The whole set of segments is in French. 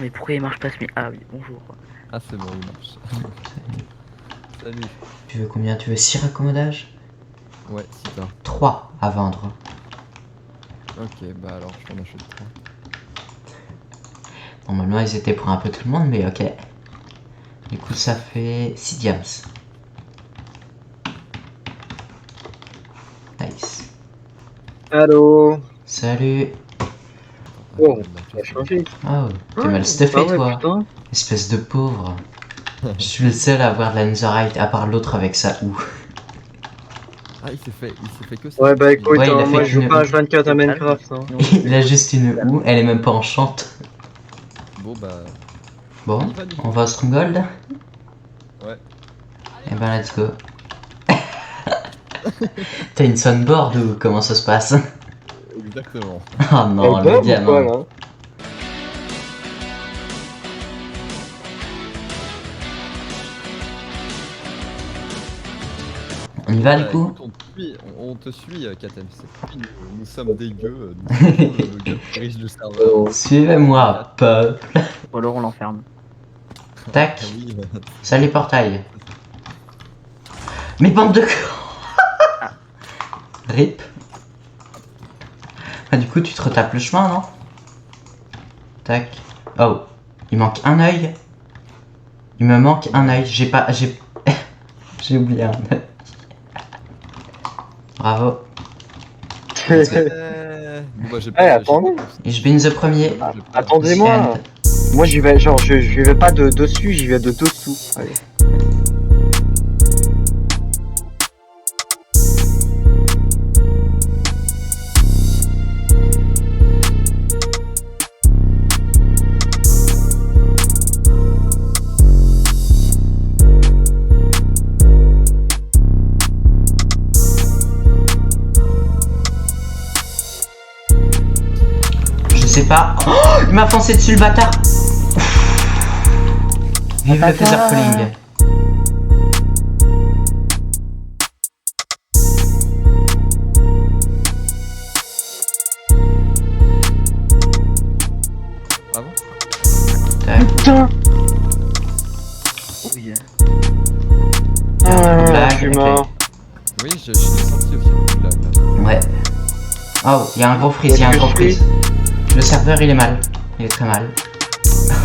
mais pourquoi il marche pas ce Ah oui, bonjour. Ah, c'est bon, il marche. Salut. Tu veux combien? Tu veux 6 raccommodages? Ouais, si t'as. 3 à vendre. Ok, bah alors je t'en achète 3. Normalement, ils étaient pour un peu tout le monde, mais ok. Du coup, ça fait 6 diams. Nice. Allô. Salut. Attends, Oh, je vais ça a l'acheter. changé. Oh, t'es Ah mal stuffé, ouais, toi. putain. Espèce de pauvre. Je suis le seul à avoir de la netherite, à part l'autre avec sa houe. Ah, il s'est fait que ça Ouais, bah depuis. écoute, Ouais, il a fait moi je joue qu'une pas houe. H24 à Calme, Minecraft. Hein. sinon je Il a vais juste une calme. houe, elle est même pas enchante. Bon, bah, on Bon, y va du on coup. va au Stronghold? Ouais, Eh ben, let's go. T'as une sunboard ou comment ça se passe? exactement. Oh Elle non, le bug ou quoi gamin. là? On y Bon, va du bah coup? écoute, on te suit, Katem. C'est parti, nous sommes dégueux. Nous suivons le gars qui dirige le serveur. Suivez-moi, peuple. Ou alors on l'enferme. Tac. Ah oui, Salut portail. Mais bande de Ah, Rip. Ah, du coup, tu te retapes le chemin, non? Tac. Oh, il manque un œil. Il me manque un œil. J'ai pas. J'ai oublié un œil. Bravo. Let's go. Bon, bah j'ai Eh, pas. attendez. Et je bin the premier. J'ai pas. The end. Attendez-moi. Moi j'y vais, genre, je vais pas de dessus, j'y vais de dessous. Allez. Je sais pas. Oh, il m'a foncé dessus le bâtard. Vive le feather falling. Ah bon? Tac. Putain. oui. Ah, Blague, je suis ok. mort. Oui, je l'ai senti aussi le coup de lag là. Ouais. Oh, il y a un gros freeze, il y a un Est-ce que gros je suis? freeze. Le serveur, il est mal. Il est très mal.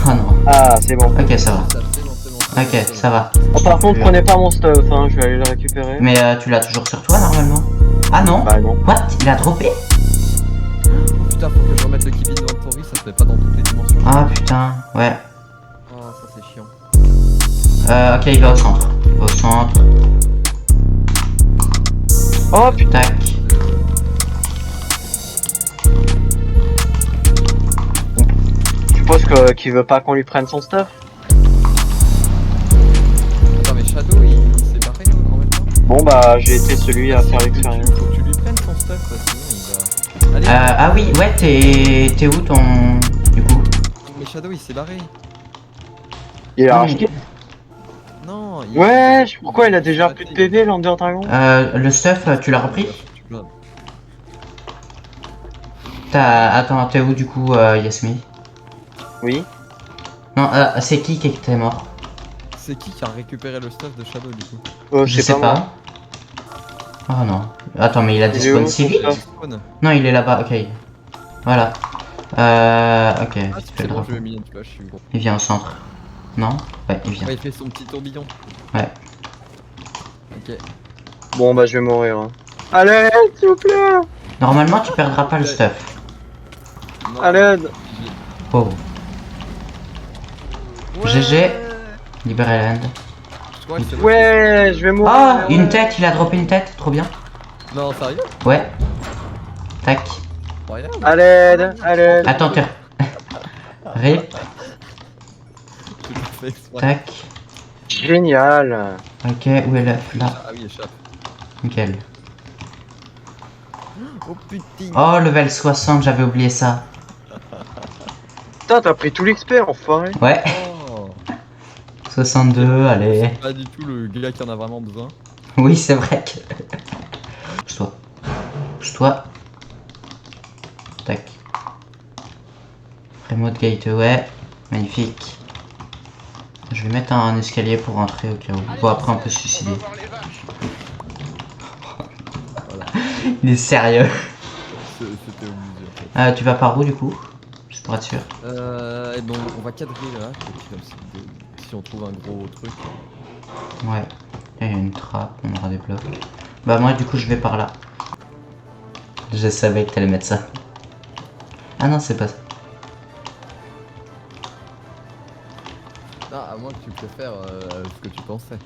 Oh non. Ah, c'est bon. Ok, ça va. C'est bon, c'est bon. Ok, ça va. Ah, par contre, prenez pas mon stuff, hein, je vais aller le récupérer. Mais tu l'as toujours sur toi normalement? Ah non? Bah non. What? Il a droppé? Oh putain, faut que je remette le keep inventory, ça se fait pas dans toutes les dimensions. Ah putain, ouais. Oh, ça c'est chiant. Ok, il va au centre. Il va au centre. Oh putain. Tac. Je suppose qu'il veut pas qu'on lui prenne son stuff. Attends, mais Shadow il s'est barré en même temps. Bon bah j'ai été celui à faire l'expérience. Faut que tu lui prennes son stuff, sinon il va. Allez, Ah oui, ouais, t'es où ton... Du coup? mais Shadow il s'est barré. Il a Non, racheté. Non, Ouais, pourquoi il a déjà plus de PV l'Under Dragon? Le stuff, tu l'as repris? Tu peux- Attends, t'es où du coup, Yasmi? Oui. Non, c'est qui était mort? C'est qui a récupéré le stuff de Shadow du coup? Je sais pas. Moi. Oh non. Attends, mais il a Il est despawn où, si son vite? stuff Spawn. Non, il est là-bas, ok. Voilà. Ok, Ah, vite fait c'est le bon, drapeau. je lui ai mis une flash, je suis gros. Il vient au centre. Non? Ouais, il vient. Ouais, il fait son petit tourbillon. Ouais. Ok. Bon bah je vais mourir. Hein. Allez, s'il vous plaît. Normalement, tu perdras pas le stuff. Non, À l'aide. Pauvre. Ouais. GG. Libérez land. Je crois que c'est Ouais, je vais mourir. Oh, ouais. une tête, il a droppé une tête, trop bien. Non, sérieux? Ouais. Tac. Incroyable. À l'aide, à l'aide. Attends, t'es... Rip, Je l'ai fait exprès. tac. Génial. Ok, où est l'œuf? Là. Ah oui, échappe. Nickel. Oh putain. Oh, level 60, j'avais oublié ça. Putain, t'as pris tout l'expert, enfoiré. Ouais. Oh. 62, allez. Pas du tout le gars qui en a vraiment besoin. Oui, c'est vrai que... Pousse-toi. Pousse-toi. Tac. Remote gateway. Magnifique. Je vais mettre un escalier pour rentrer au cas où. Bon, après on peut se suicider. Voilà. Il est sérieux. C'était obligé. Tu vas par où du coup? Juste pour être sûr. Et bon, on va cadrer là. Et puis comme ça, si on trouve un gros truc. Ouais. Là, il y a une trappe, on aura des blocs. Bah moi du coup je vais par là. Je savais que t'allais mettre ça. Ah non, c'est pas ça. Ah, à moins que tu préfères ce que tu pensais.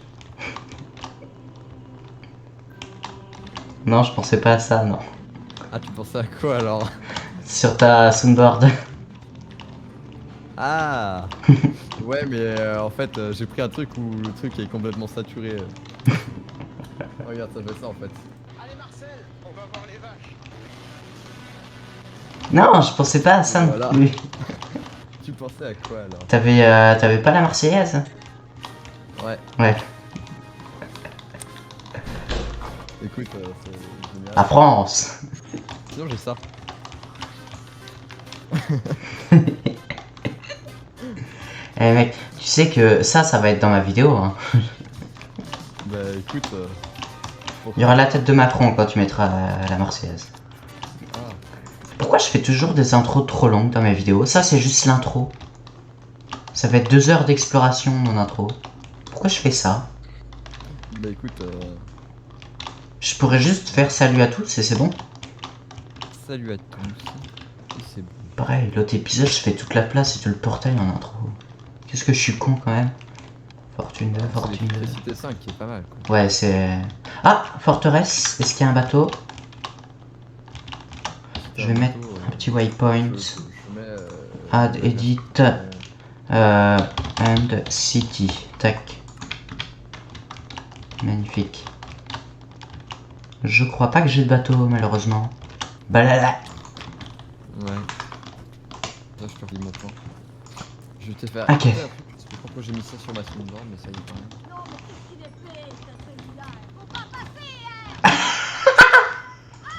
Non, je pensais pas à ça, non. Ah, tu pensais à quoi alors? Sur ta soundboard. Ah. Ouais, mais en fait, j'ai pris un truc où le truc est complètement saturé. Regarde, ça fait ça en fait. Allez Marcel, on va voir les vaches. Non, je pensais pas à ça non Voilà. plus. Tu pensais à quoi alors? T'avais pas la Marseillaise? Ouais, Ouais. écoute, c'est génial. La France. Sinon, j'ai ça. Eh mec, tu sais que ça va être dans ma vidéo. Hein. Bah écoute. Il y aura la tête de Macron quand tu mettras la Marseillaise. Ah. Pourquoi je fais toujours des intros trop longues dans mes vidéos? Ça, c'est juste l'intro. Ça va être 2 heures d'exploration, mon intro. Pourquoi je fais ça? Bah écoute, Je pourrais juste faire salut à tous et c'est bon. salut à tous. Et c'est bon. Pareil, l'autre épisode, je fais toute la place et tout le portail en intro. Qu'est-ce que je suis con quand même. Fortune 2, C'est fortune 2. l'efficacité 5 qui est pas mal quoi. Ouais, c'est... Ah, forteresse. Est-ce qu'il y a un bateau? Je vais mettre un petit waypoint. Je mets, Add, edit, and city. Tac. Magnifique. Je crois pas que j'ai de bateau, malheureusement. Balala. Ouais. Là, je te redis mon plan. Je vais te faire. Ok. Je sais pas pourquoi j'ai mis ça sur ma soundboard, mais ça y est quand même. Non, mais qu'est-ce qu'il est fait, celui-là? Faut pas passer,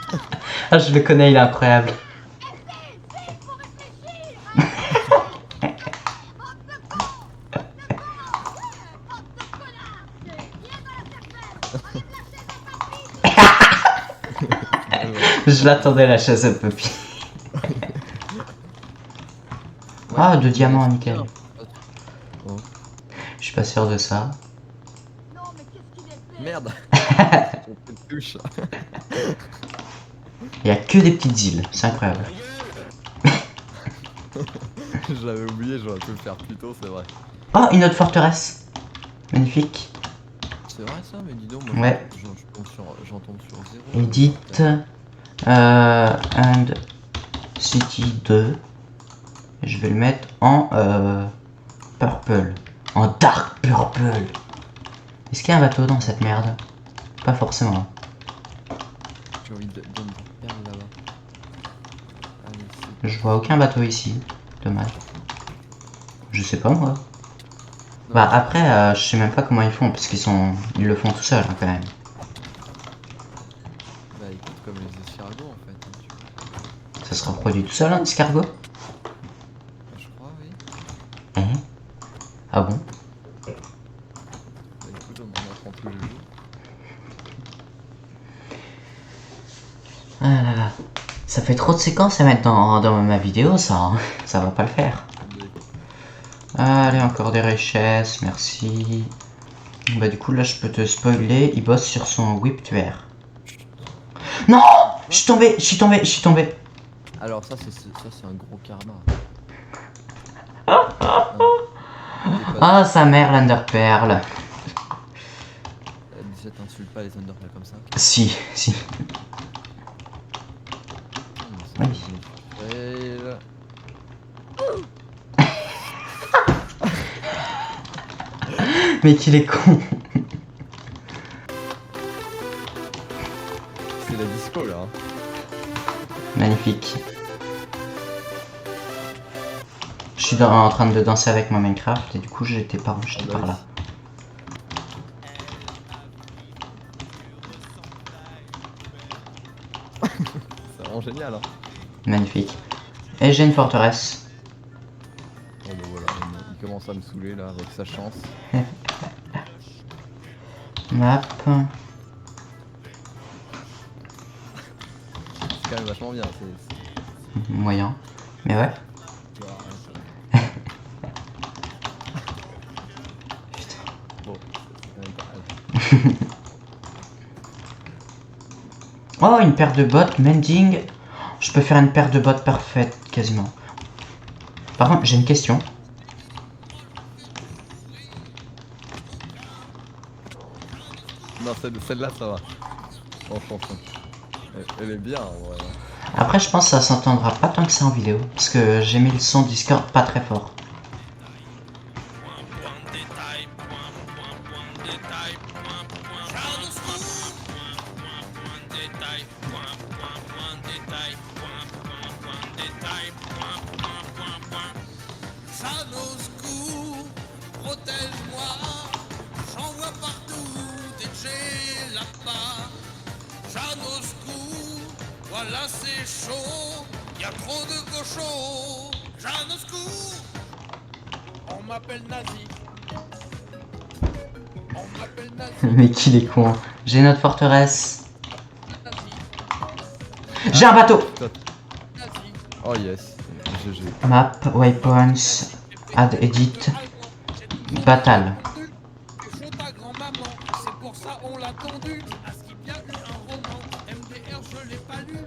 hein! Ah, je le connais, il est incroyable. Faut réfléchir! Je l'attendais, la chaise à Puppy. Ah, 2 diamants, nickel. Oh. Je suis pas sûr de ça. Non, mais qu'est-ce qu'il est fait? Merde. On te touche. Il y a que des petites îles, c'est incroyable. Je l'avais oublié, j'aurais pu le faire plus tôt, c'est vrai. Oh, une autre forteresse. Magnifique. C'est vrai ça, mais dis donc, moi Ouais. j'en tombe sur 0. Edit and city 2. Je vais le mettre en purple. En dark purple. Est-ce qu'il y a un bateau dans cette merde? Pas forcément. J'ai envie de me perdre là-bas. Allez, Je vois aucun bateau ici. Dommage. Je sais pas moi. Bah après, je sais même pas comment ils font parce ils le font tout seuls hein, quand même. Bah écoute, comme les escargots en fait. Hein, Ça se reproduit tout seul un escargot? je crois, oui. Hein? Ah bon? Bah écoute, on en apprend tous les jours. Ah là là. Ça fait trop de séquences à mettre dans ma vidéo ça. Hein. Ça va pas le faire. Allez, encore des richesses, merci. Bah du coup là je peux te spoiler, il bosse sur son whip vert. Non! Je suis tombé. Alors ça c'est un gros karma. Ah sa mère l'Underpearl. Déjà t'insultes pas les Underpearl comme ça. Si. Oui. Fail. Mais qu'il est con. C'est la disco là. Hein. Magnifique. Je suis en train de danser avec mon Minecraft et du coup j'étais par où? J'étais par là. C'est vraiment génial hein. Magnifique. Et j'ai une forteresse. Oh bah voilà. commence à me saouler là avec sa chance. Map. C'est quand même vachement bien. Moyen. Mais ouais. Tu vois, bon, c'est quand même pas mal. Oh, une paire de bottes, mending. Je peux faire une paire de bottes parfaite, quasiment. Par contre, j'ai une question. Non, celle-là, ça va. Franchement. Elle est bien, en vrai. Après, je pense que ça s'entendra pas tant que ça en vidéo. Parce que j'ai mis le son Discord pas très fort. Jeanne au secours, protège-moi, j'en vois partout dès que j'ai la part. Jeanne au secours, voilà c'est chaud, y a trop de cochons. Jeanne au secours, on m'appelle nazi. On m'appelle nazi, Mais qu'il est con. J'ai notre forteresse. nazi, J'ai un bateau. nazi. Oh yes. GG. Map, waypoints, add edit, battle. Je ta grand-maman, c'est pour ça on l'a tendu. À ce qu'il y a eu un roman, MDR je l'ai pas lu.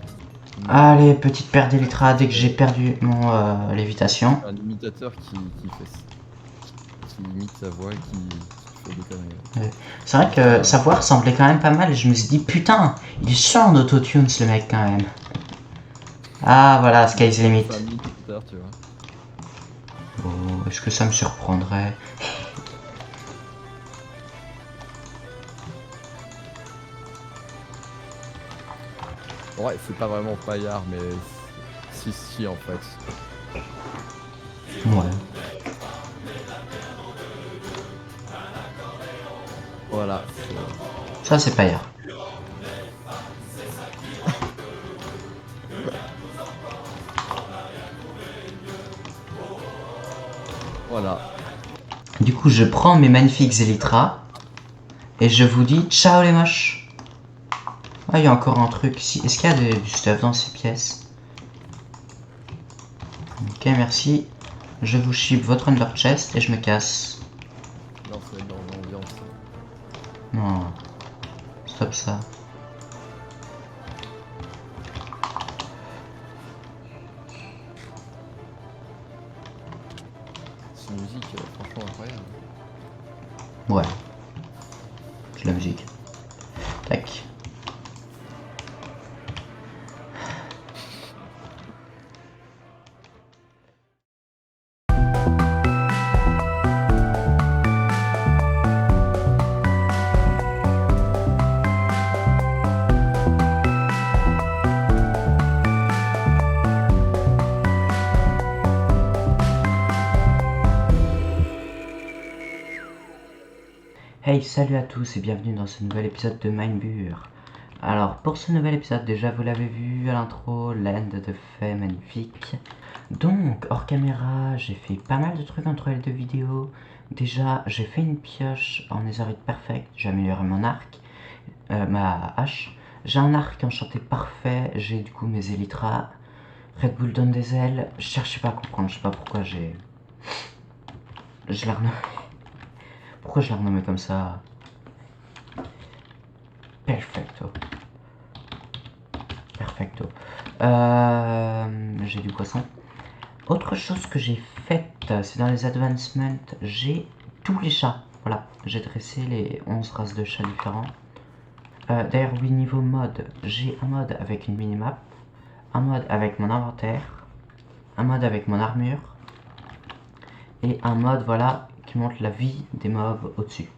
Allez, petite paire d'élytra dès que j'ai perdu mon lévitation. Un imitateur qui imite sa voix et qui fait des conneries. C'est vrai que sa voix ressemblait quand même pas mal et je me suis dit putain, il est chiant en autotune ce mec quand même. Ah voilà, sky's the limit. C'est un imitateur, tu vois. Oh, est-ce que ça me surprendrait? Ouais, c'est pas vraiment paillard, mais si en fait. Ouais. Voilà. Ça c'est paillard. Voilà. Du coup, je prends mes magnifiques élytras et je vous dis ciao les moches. Ah, il y a encore un truc ici. Est-ce qu'il y a du stuff dans ces pièces? Ok, merci. Je vous ship votre under chest et je me casse. Non, c'est dans l'ambiance. Non. Stop ça. C'est une musique franchement incroyable. Ouais. C'est la musique. Tac. Hey, salut à tous et bienvenue dans ce nouvel épisode de Minebur. Alors, pour ce nouvel épisode, déjà vous l'avez vu à l'intro, land de fait magnifique. Donc, hors caméra, j'ai fait pas mal de trucs entre les deux vidéos. Déjà, j'ai fait une pioche en netherite perfect, j'ai amélioré mon arc, ma hache. J'ai un arc enchanté parfait, j'ai du coup mes élytras. Red Bull donne des ailes, je cherchais pas à comprendre, je sais pas pourquoi je l'ai renommé. Pourquoi je l'ai renommé comme ça? Perfecto. Perfecto. J'ai du poisson. Autre chose que j'ai faite, c'est dans les advancements, j'ai tous les chats. Voilà, j'ai dressé les 11 races de chats différents. D'ailleurs, oui, niveau mode, j'ai un mode avec une minimap, un mode avec mon inventaire, un mode avec mon armure, et un mode, voilà, qui montre la vie des mobs au-dessus.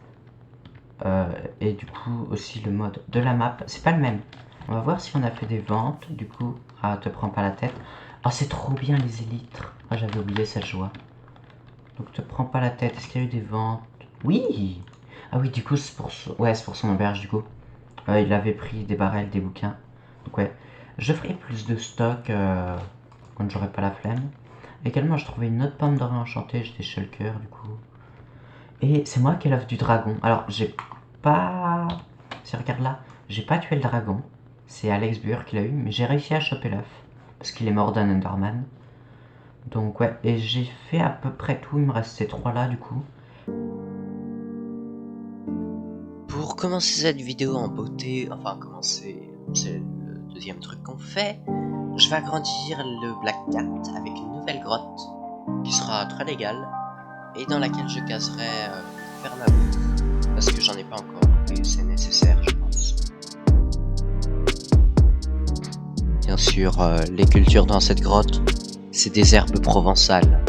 Et du coup, aussi le mode de la map, c'est pas le même. On va voir si on a fait des ventes, du coup, te prends pas la tête. Ah, c'est trop bien les élytres. Ah, j'avais oublié cette joie. Donc, te prends pas la tête. Est-ce qu'il y a eu des ventes? Oui. Ah oui, du coup, c'est pour, ouais, c'est pour son auberge, du coup. Il avait pris des barrels, des bouquins. Donc, ouais. Je ferai plus de stock quand j'aurai pas la flemme. Également, je trouvais une autre pomme dorée enchantée, j'étais shulker du coup. Et c'est moi qui ai l'œuf du dragon. Alors, j'ai pas... Si regarde là, j'ai pas tué le dragon. C'est Alex Buer qui l'a eu, mais j'ai réussi à choper l'œuf. Parce qu'il est mort d'un Enderman. Donc ouais, et j'ai fait à peu près tout, il me reste ces 3 là du coup. Pour commencer cette vidéo en beauté, enfin commencer, c'est le deuxième truc qu'on fait, je vais agrandir le Black Cat avec une nouvelle grotte qui sera très légale et dans laquelle je caserai faire ma bouffe parce que j'en ai pas encore et c'est nécessaire je pense. Bien sûr, les cultures dans cette grotte, c'est des herbes provençales.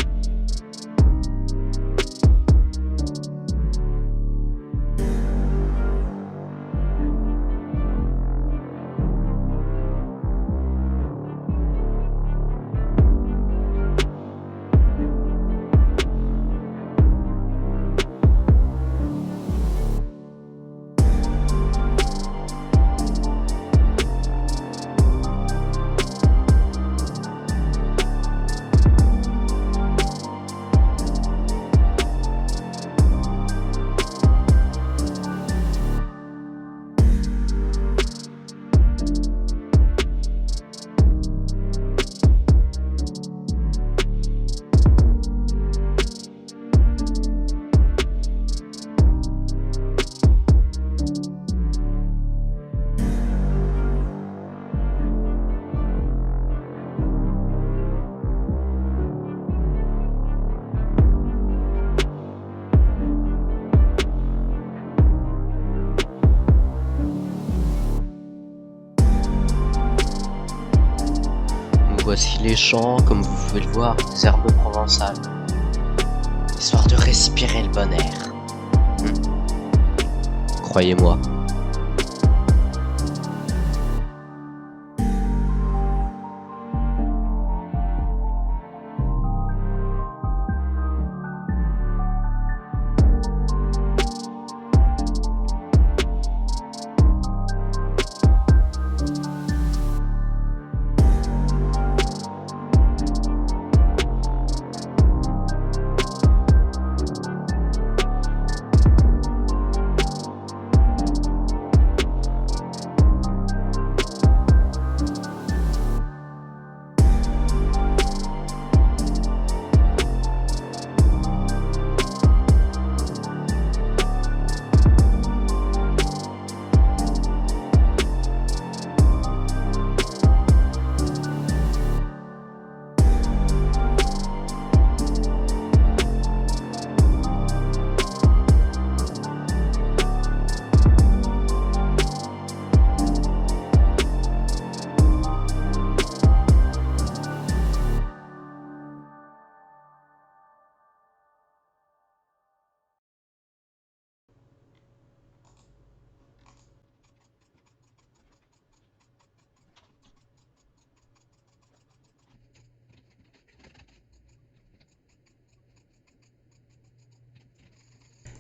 Voici les champs, comme vous pouvez le voir, des herbes provençales. Histoire de respirer le bon air. Croyez-moi.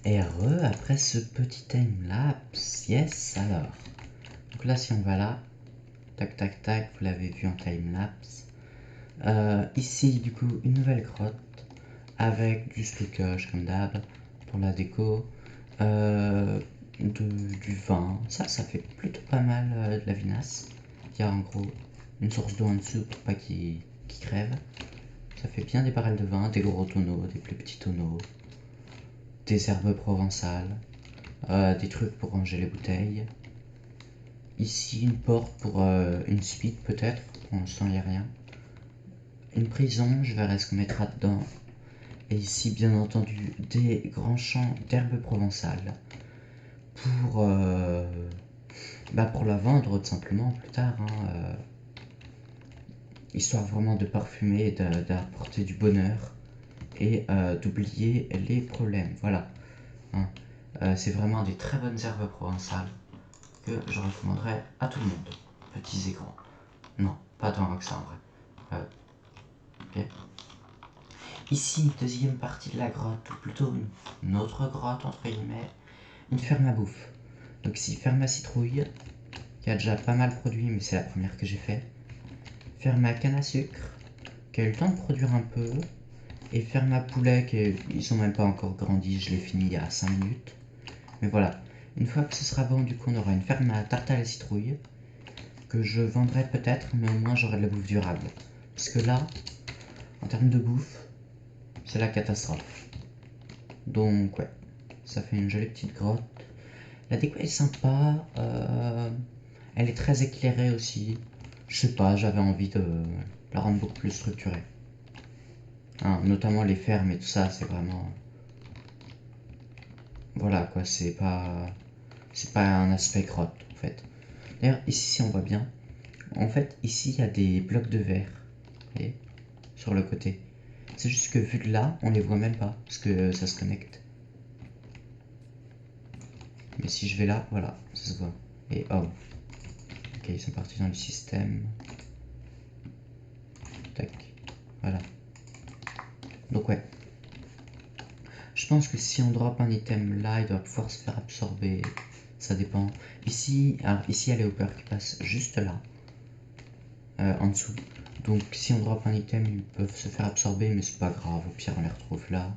Et après ce petit timelapse, yes, alors. Donc là, si on va là, tac tac tac, vous l'avez vu en timelapse. Ici, du coup, une nouvelle grotte avec du stockage comme d'hab pour la déco, du vin. Ça fait plutôt pas mal de la vinasse. Il y a en gros une source d'eau en dessous pour pas qu'il crève. Ça fait bien des barrels de vin, des gros tonneaux, des plus petits tonneaux. Des herbes provençales, des trucs pour ranger les bouteilles. Ici une porte pour une suite peut-être, pour l'instant il n'y a rien. Une prison, je verrai ce qu'on mettra dedans. Et ici bien entendu des grands champs d'herbes provençales pour la vendre tout simplement plus tard. Histoire vraiment de parfumer, d'apporter du bonheur. Et d'oublier les problèmes, voilà. C'est vraiment des très bonnes herbes provençales que je recommanderais à tout le monde, petits et grands. Non, pas tant que ça en vrai. Ok. Ici, une deuxième partie de la grotte, ou plutôt une autre grotte entre guillemets, une ferme à bouffe. Donc ici, ferme à citrouille, qui a déjà pas mal produit, mais c'est la première que j'ai fait. Ferme à canne à sucre, qui a eu le temps de produire un peu. Et faire ma poulet, ils sont même pas encore grandis, je l'ai fini il y a 5 minutes. Mais voilà, une fois que ce sera bon, du coup on aura une ferme à tarte à la citrouille. Que je vendrai peut-être, mais au moins j'aurai de la bouffe durable. Parce que là, en termes de bouffe, c'est la catastrophe. Donc ouais, ça fait une jolie petite grotte. La déco est sympa, elle est très éclairée aussi. Je sais pas, j'avais envie de la rendre beaucoup plus structurée. Hein, notamment les fermes et tout ça, c'est vraiment... Voilà quoi, c'est pas un aspect grotte en fait. D'ailleurs, ici, si on voit bien, en fait, ici, il y a des blocs de verre, vous voyez, sur le côté. C'est juste que vu de là, on les voit même pas, parce que ça se connecte. Mais si je vais là, voilà, ça se voit. Et oh, ok, ils sont partis dans le système. Tac, voilà. Donc ouais. Je pense que si on drop un item là, il doit pouvoir se faire absorber. Ça dépend. Ici, alors ici, il y a les hoppers qui passent juste là. En dessous. Donc si on drop un item, ils peuvent se faire absorber, mais c'est pas grave, au pire on les retrouve là.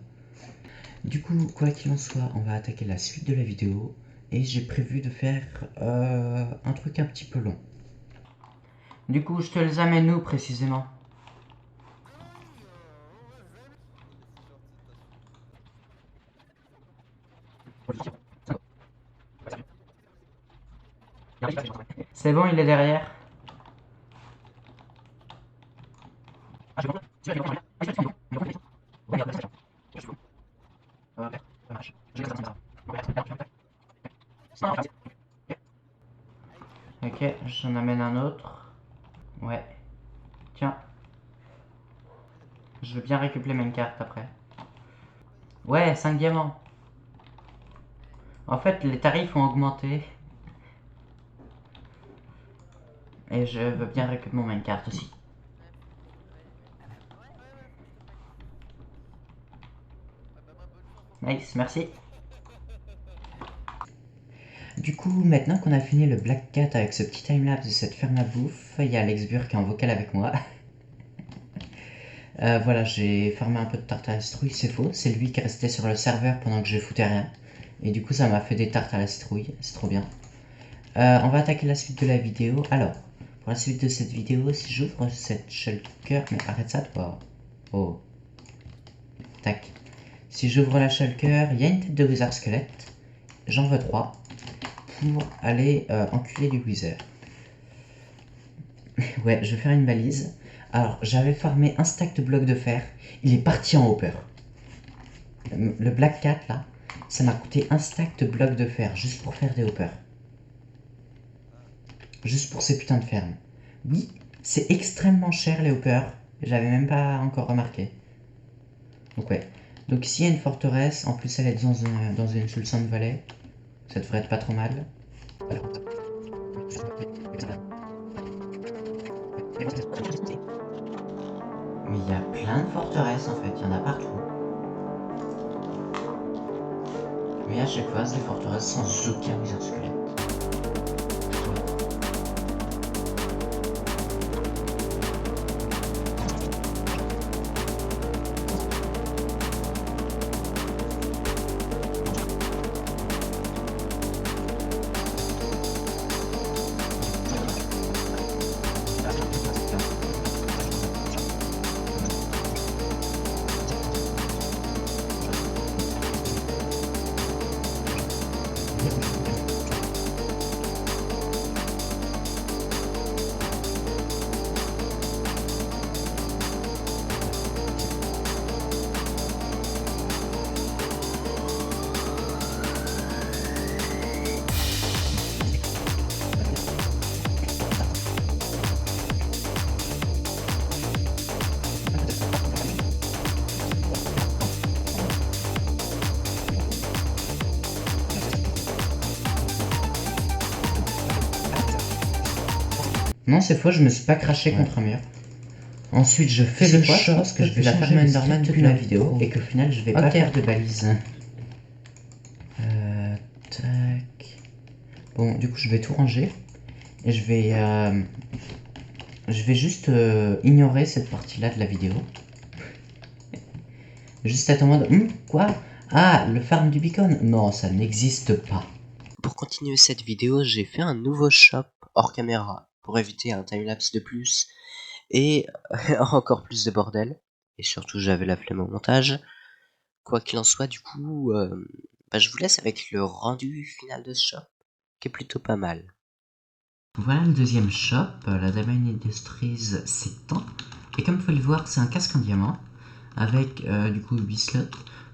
Du coup, quoi qu'il en soit, on va attaquer la suite de la vidéo. Et j'ai prévu de faire un truc un petit peu long. Du coup, je te les amène où précisément? C'est bon, il est derrière. Ok, j'en amène un autre. Ouais. Tiens. Je veux bien récupérer mes cartes après. Ouais, 5 diamants. En fait, les tarifs ont augmenté. Et je veux bien récupérer mon minecart aussi. Nice, merci. Du coup, maintenant qu'on a fini le Black Cat avec ce petit timelapse de cette ferme à bouffe, il y a Alex Burr qui est en vocal avec moi. Voilà, j'ai farmé un peu de tartes à la citrouille, c'est faux. C'est lui qui est resté sur le serveur pendant que je foutais rien. Et du coup, ça m'a fait des tartes à la citrouille, c'est trop bien. On va attaquer la suite de la vidéo. Alors, pour la suite de cette vidéo, si j'ouvre cette shulker... Mais arrête ça, toi. Oh. Tac. Si j'ouvre la shulker, il y a une tête de wizard squelette. J'en veux 3. Pour aller enculer du wizard. Ouais, je vais faire une balise. Alors, j'avais farmé un stack de blocs de fer. Il est parti en hopper. Le Black Cat, là, ça m'a coûté un stack de blocs de fer juste pour faire des hoppers. Juste pour ces putains de fermes. Oui, c'est extrêmement cher les hoppers. J'avais même pas encore remarqué. Donc ouais. Donc ici il y a une forteresse. En plus elle est dans une Sulsan Valley. Ça devrait être pas trop mal. Voilà. Mais il y a plein de forteresses en fait. Il y en a partout. Mais à chaque fois c'est des forteresses sans aucun wizard squelette. Non, c'est faux, je me suis pas craché contre un mur. Ensuite, je fais le choix parce que je vais la faire Enderman depuis la vidéo et qu'au final, je vais pas faire de balise. Tac. Bon, du coup, je vais tout ranger et je vais je vais juste ignorer cette partie-là de la vidéo. Juste être en mode, quoi? Ah, le farm du beacon? Non, ça n'existe pas. Pour continuer cette vidéo, j'ai fait un nouveau shop hors caméra pour éviter un timelapse de plus et encore plus de bordel. Et surtout, j'avais la flemme au montage. Quoi qu'il en soit, du coup, je vous laisse avec le rendu final de ce shop, qui est plutôt pas mal. Voilà le deuxième shop, la Diamond Industries s'étend. Et comme vous pouvez le voir, c'est un casque en diamant, avec du coup 8 slots.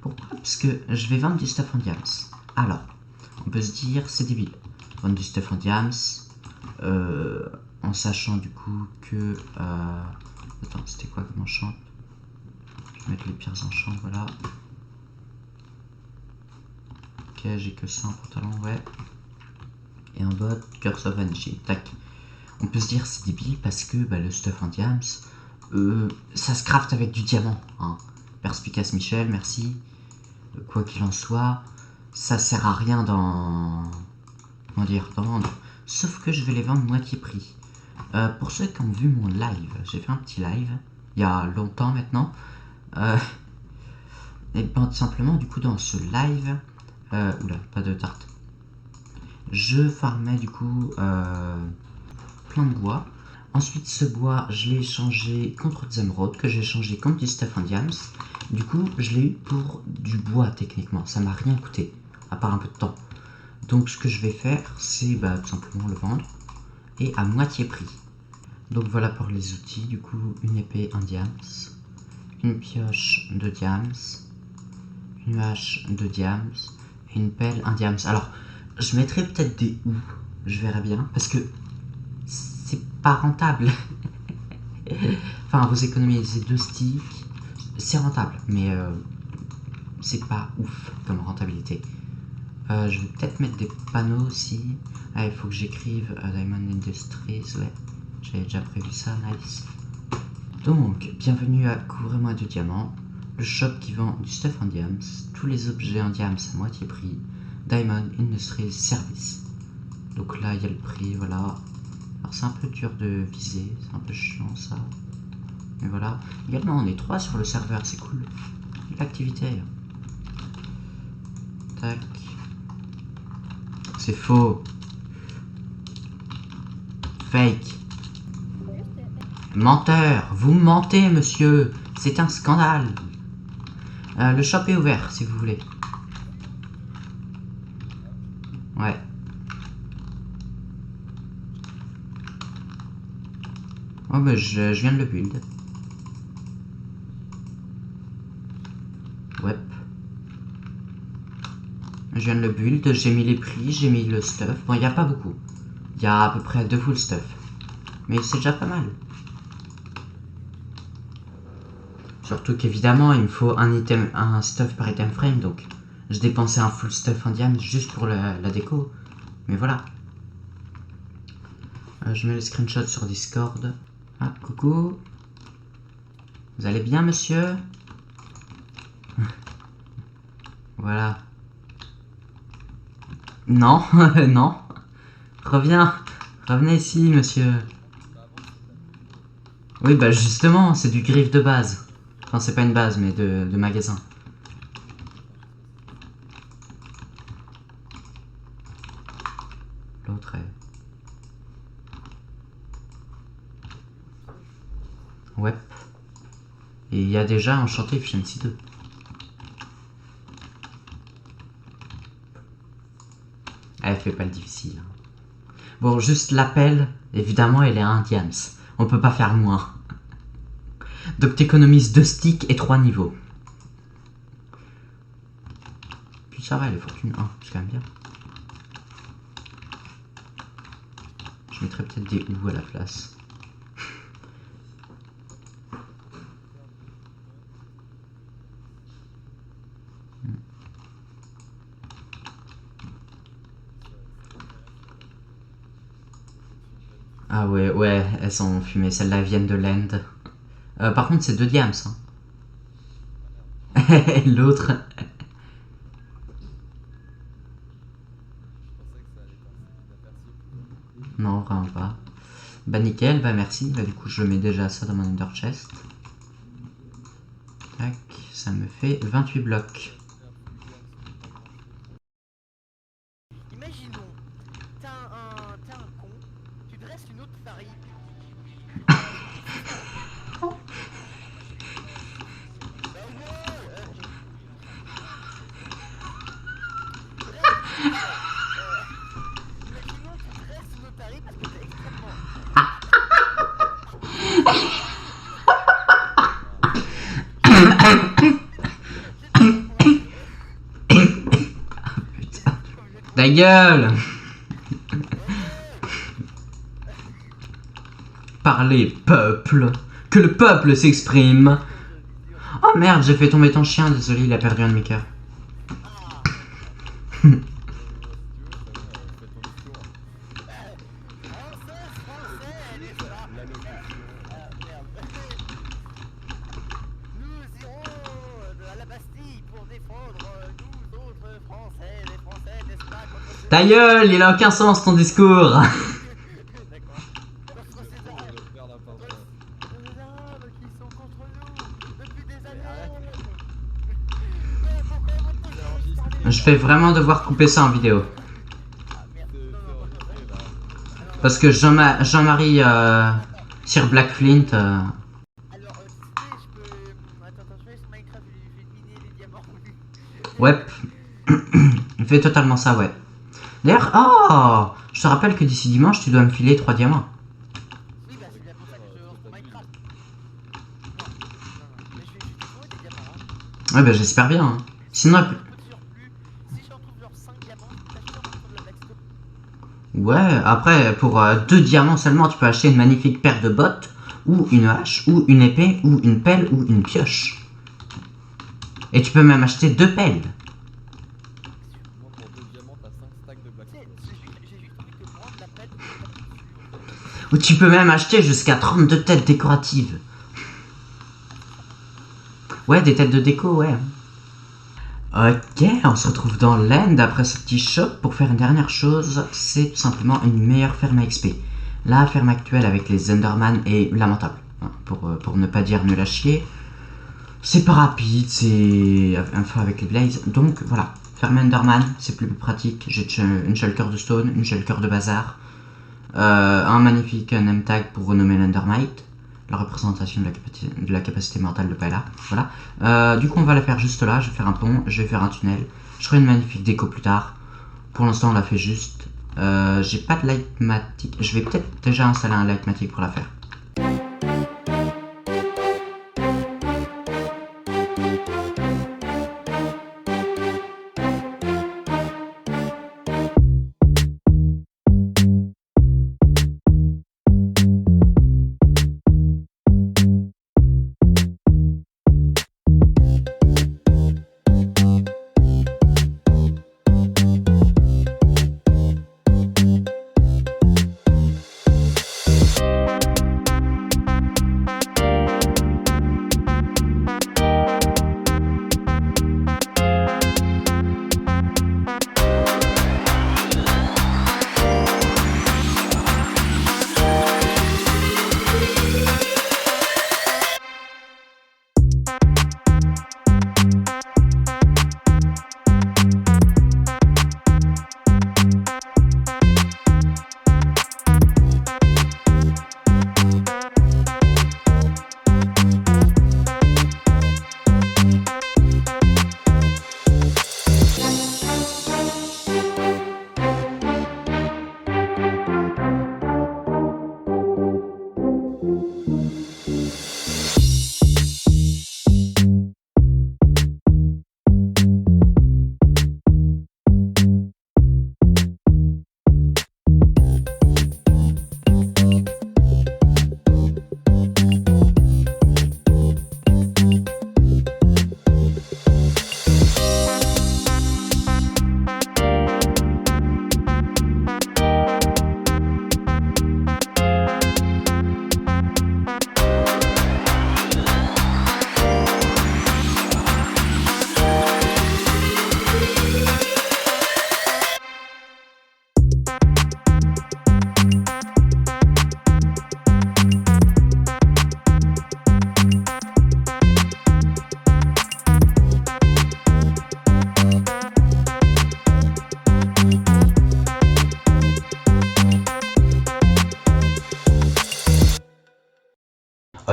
Pourquoi? Parce que je vais vendre du stuff en diams. Alors, on peut se dire, c'est débile. Vendre du stuff en diams, en sachant du coup que... Attends, c'était quoi comme enchant? Je vais mettre les pires enchants, voilà. Ok, j'ai que ça en pantalon, ouais. Et en bas, Curse of Vanishing, tac. On peut se dire c'est débile parce que le stuff en diams, ça se craft avec du diamant. Hein. Perspicace Michel, merci. Quoi qu'il en soit, ça sert à rien d'en vendre. Sauf que je vais les vendre moitié prix. Pour ceux qui ont vu mon live, j'ai fait un petit live, il y a longtemps maintenant. Et bien tout simplement, du coup, dans ce live... oula, pas de tarte. Je farmais du coup plein de bois. Ensuite, ce bois, je l'ai échangé contre des émeraudes, que j'ai échangé contre du stuff en diams. Du coup, je l'ai eu pour du bois techniquement. Ça m'a rien coûté, à part un peu de temps. Donc, ce que je vais faire, c'est tout simplement le vendre et à moitié prix. Donc, voilà pour les outils. Du coup, une épée en diams, une pioche de diams, une hache de diams et une pelle en diams. Alors, je mettrai peut-être des ou, je verrai bien, parce que c'est pas rentable. Enfin, vous économisez 2 sticks, c'est rentable, mais c'est pas ouf comme rentabilité. Je vais peut-être mettre des panneaux aussi. Ah, il faut que j'écrive Diamond Industries, ouais, j'avais déjà prévu ça, nice. Donc, bienvenue à Couvrez-moi de diamants, le shop qui vend du stuff en diams, tous les objets en diams à moitié prix, Diamond Industries Service. Donc là, il y a le prix, voilà. Alors c'est un peu dur de viser, c'est un peu chiant ça. Mais voilà. Également, on est 3 sur le serveur, c'est cool. L'activité. Tac. C'est faux. Fake. Menteur. Vous mentez, monsieur. C'est un scandale. Le shop est ouvert, si vous voulez. Ouais. Oh je viens de le build. Ouais. Je viens de le build, j'ai mis les prix, j'ai mis le stuff. Bon, il n'y a pas beaucoup. Il y a à peu près 2 full stuff. Mais c'est déjà pas mal. Surtout qu'évidemment, il me faut un stuff par item frame, donc je dépensais un full stuff en diams juste pour la déco. Mais voilà. Je mets le screenshot sur Discord. Ah, coucou. Vous allez bien, monsieur? Voilà. Non, non. Revenez ici, monsieur. Oui, justement, c'est du griffe de base. Enfin, c'est pas une base, mais de magasin. L'autre est... Ouais. Et il y a déjà Enchanté Efficiency 2. Elle fait pas le difficile. Bon, juste l'appel, évidemment, elle est à 1 diams. On peut pas faire moins. Donc t'économises 2 sticks et 3 niveaux. Puis ça va, elle est fortune 1, c'est quand même bien. Je mettrais peut-être des ou à la place. Ah ouais, elles sont fumées. Celles-là viennent de l'end. Par contre, c'est 2 diams. Hein. L'autre. Non, vraiment pas. Bah nickel, bah merci. Bah du coup je mets déjà ça dans mon Ender Chest. Tac, ça me fait 28 blocs. Imaginons, t'es un con, tu dresses une autre farine. Imaginons, tu dresses une autre farine parce que t'es extrêmement. Ta gueule! Parlez, peuple! Que le peuple s'exprime! Oh merde, j'ai fait tomber ton chien, désolé, il a perdu un de mes cœurs. Nous irons à la Bastille pour défendre nous autres Français, les Français, n'est-ce pas, contre ceux Ta gueule, il a aucun sens ton discours! contre ces arabes qui sont contre nous depuis des années. Mais pourquoi votre Je vais vraiment devoir couper ça en vidéo. Parce que Jean-Marie sur Black Flint... Alors, tu sais, je peux. Attends, je vais sur Minecraft, je vais miner les diamants. Ouais. Il fait totalement ça, ouais. D'ailleurs, oh, je te rappelle que d'ici dimanche, tu dois me filer 3 diamants. Oui, bah c'est bien pour ça que je lance Minecraft. Non, mais je vais trouver des diamants. Hein. Ouais, bah j'espère bien. Hein. Sinon, Un peu de surplus. Si j'en trouve genre 5 diamants, je t'achète un de la blackstone. ouais, après, pour 2 diamants seulement, tu peux acheter une magnifique paire de bottes, ou une hache, ou une épée, ou une pelle, ou une pioche. Et tu peux même acheter 2 pelles. Moi, pour 2 diamants, t'as 5 stacks de Tu blackstone. sais, j'ai juste envie de prendre la pelle Ou tu peux même acheter jusqu'à 32 têtes décoratives. Ouais, des têtes de déco, ouais. Ok, on se retrouve dans l'end après ce petit shop pour faire une dernière chose, c'est tout simplement une meilleure ferme à XP. La ferme actuelle avec les Enderman est lamentable, hein, pour ne pas dire nul à chier. C'est pas rapide, c'est un peu avec les blazes, donc voilà. Ferme Enderman, c'est plus pratique, j'ai une shulker de stone, une shulker de bazar, un magnifique name tag pour renommer l'Endermite, la représentation de la capacité mentale de Paella, voilà. Du coup on va la faire juste là, je vais faire un pont, je vais faire un tunnel, je ferai une magnifique déco plus tard. Pour l'instant on la fait juste, j'ai pas de lightmatic, je vais peut-être déjà installer un lightmatic pour la faire.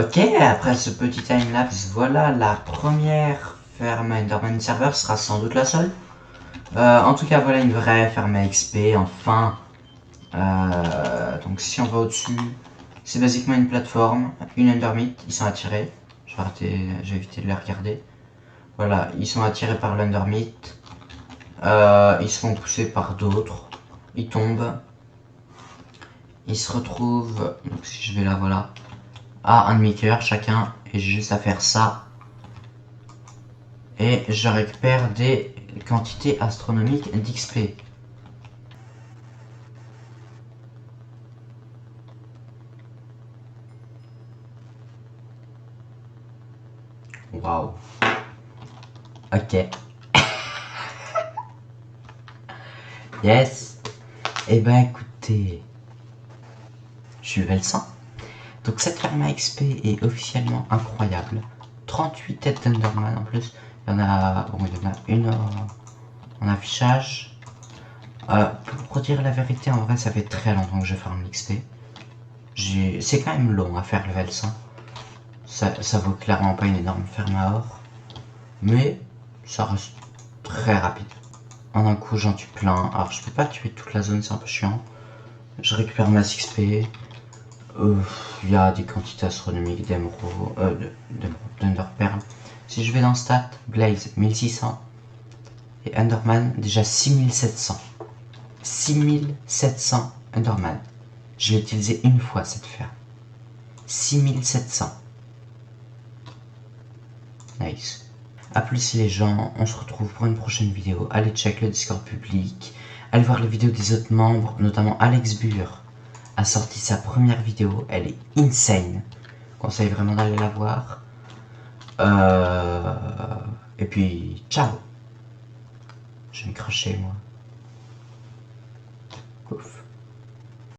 Ok, après ce petit timelapse, voilà la première ferme Enderman Server sera sans doute la seule. En tout cas, voilà une vraie ferme à XP, enfin. Donc si on va au-dessus, c'est basiquement une plateforme, une Endermeat, ils sont attirés. Je vais éviter de les regarder. Voilà, ils sont attirés par l'Endermeat. Ils se font pousser par d'autres. Ils tombent. Ils se retrouvent, donc si je vais là, voilà, à un demi-cœur chacun. Et j'ai juste à faire ça. Et je récupère des quantités astronomiques d'XP. Waouh. Ok. Yes. Et ben écoutez, je suis level 100. Donc cette ferme à XP est officiellement incroyable. 38 têtes d'Enderman en plus. Il y en a une en affichage. Pour dire la vérité, en vrai, ça fait très longtemps que je farme l'XP. C'est quand même long à faire level 100. Ça vaut clairement pas une énorme ferme à or. Mais ça reste très rapide. En un coup, j'en tue plein. Alors, je peux pas tuer toute la zone, c'est un peu chiant. Je récupère ma XP. Il y a des quantités astronomiques d'Enderpearl. Si je vais dans Stats, Blaze 1600 et Enderman déjà 6700. 6700 Enderman. Je l'ai utilisé une fois cette ferme. 6700. Nice. A plus les gens, on se retrouve pour une prochaine vidéo. Allez check le Discord public. Allez voir les vidéos des autres membres, notamment Alex Bur a sorti sa première vidéo. Elle est insane. Conseille vraiment d'aller la voir. Et puis, ciao. Je vais me cracher moi. Ouf.